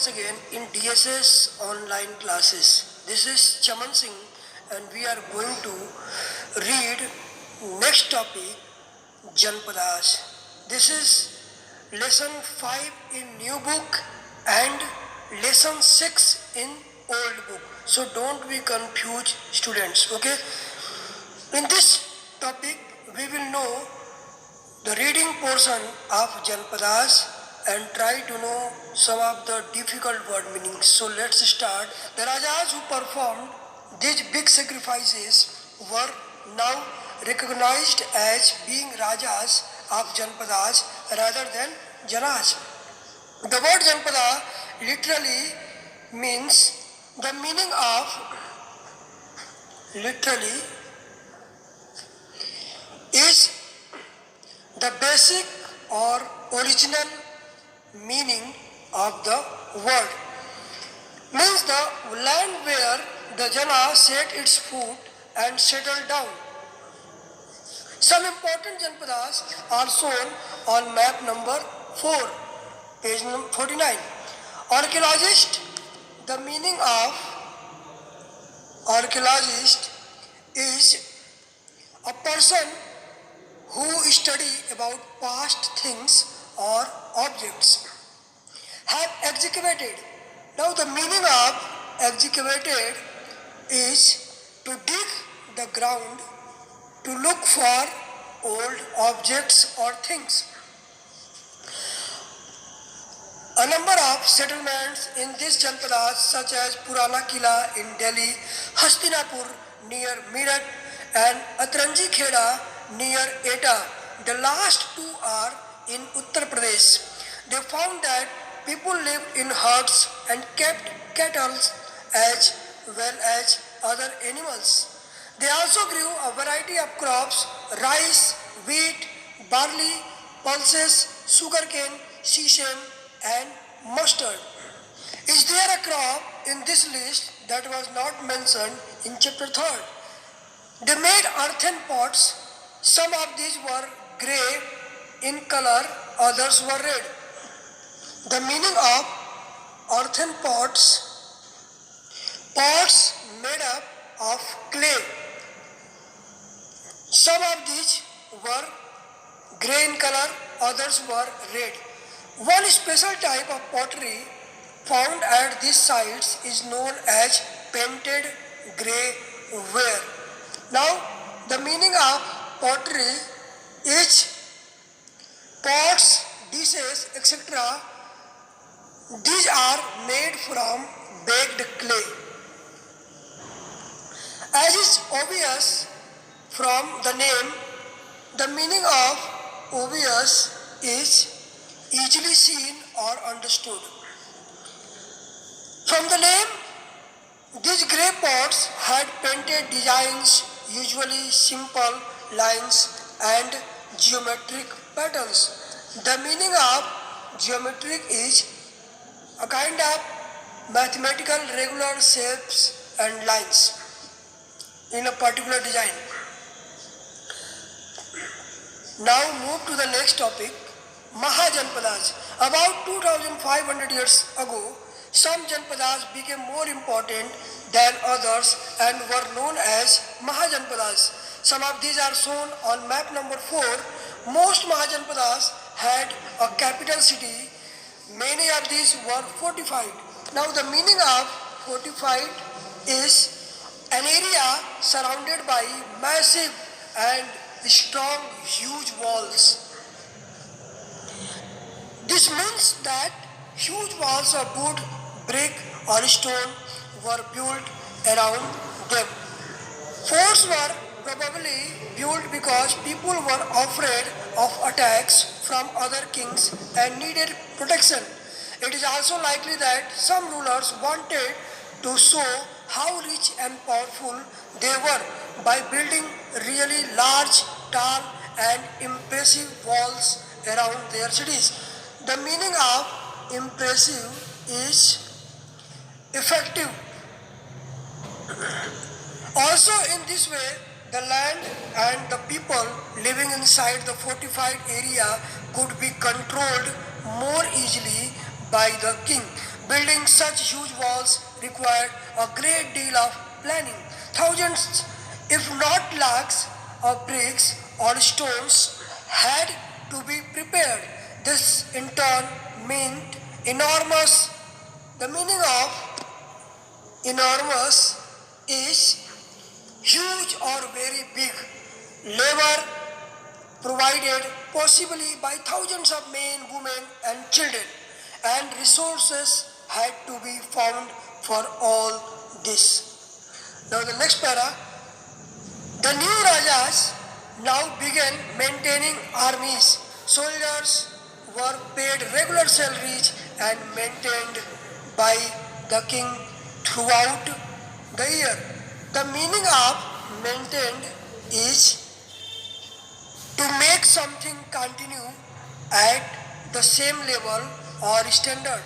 once again in DSS online classes. This is Chaman Singh and we are going to read next topic Janpadas. This is lesson 5 in new book and lesson 6 in old book. So don't be confused students, okay? In this topic we will know the reading portion of Janpadas and try to know some of the difficult word meanings. So let's start. The Rajas who performed these big sacrifices were now recognized as being Rajas of Janpadas rather than Janas. The word Janpada literally means the meaning of literally is the basic or original meaning of the word. Means the land where the Jana set its foot and settled down. Some important Janpadas are shown on map number 4, page number 49. Archaeologist, the meaning of archaeologist is a person who study about past things or objects. Have excavated. Now the meaning of excavated is to dig the ground to look for old objects or things. A number of settlements in this Janpadas such as Purana Kila in Delhi, Hastinapur near Meerut and Atranji Kheda near Eta. The last two are in Uttar Pradesh. They found that people lived in herds and kept cattle as well as other animals. They also grew a variety of crops: rice, wheat, barley, pulses, sugarcane, sesame and mustard. Is there a crop in this list that was not mentioned in chapter 3rd? They made earthen pots. Some of these were grey in color, others were red. The meaning of earthen pots: pots made up of clay. Some of these were grey in color, others were red. One special type of pottery found at these sites is known as painted grey ware. Now, the meaning of pottery is pots, dishes, etc. These are made from baked clay. As is obvious from the name, the meaning of obvious is easily seen or understood. From the name, these grey pots had painted designs, usually simple lines and geometric patterns. The meaning of geometric is a kind of mathematical regular shapes and lines in a particular design. Now move to the next topic, Mahajanpadas. About 2500 years ago, some Janpadas became more important than others and were known as Mahajanpadas. Some of these are shown on map number 4. Most Mahajanpadas had a capital city. Many of these were fortified. Now the meaning of fortified is an area surrounded by massive and strong, huge walls. This means that huge walls of wood, brick or stone were built around them. Forts were probably built because people were afraid of attacks from other kings and needed protection. It is also likely that some rulers wanted to show how rich and powerful they were by building really large, tall and impressive walls around their cities. The meaning of impressive is effective. Also in this way, the land and the people living inside the fortified area could be controlled more easily by the king. Building such huge walls required a great deal of planning. Thousands, if not lakhs, of bricks or stones had to be prepared. This in turn meant enormous. The meaning of enormous is huge or very big. Labor provided possibly by thousands of men, women, and children, and resources had to be found for all this. Now, the next para, the new Rajas now began maintaining armies. Soldiers were paid regular salaries and maintained by the king throughout the year. The meaning of maintained is to make something continue at the same level or standard.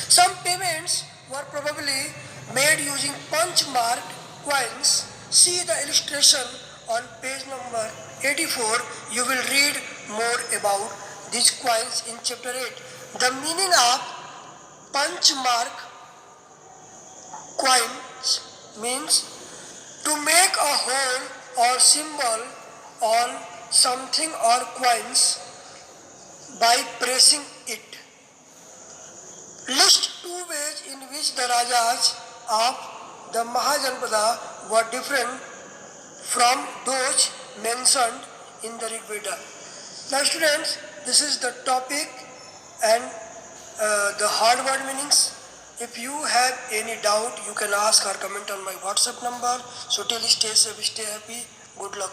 Some payments were probably made using punch marked coins. See the illustration on page number 84. You will read more about these coins in chapter 8. The meaning of punch mark coins means to make a hole or symbol on something or coins by pressing it. List two ways in which the Rajas of the Mahajanpada were different from those mentioned in the Rig Veda. Now students, this is the topic and the hard word meanings. If you have any doubt, you can ask or comment on my WhatsApp number. So till stay safe, stay happy. Good luck.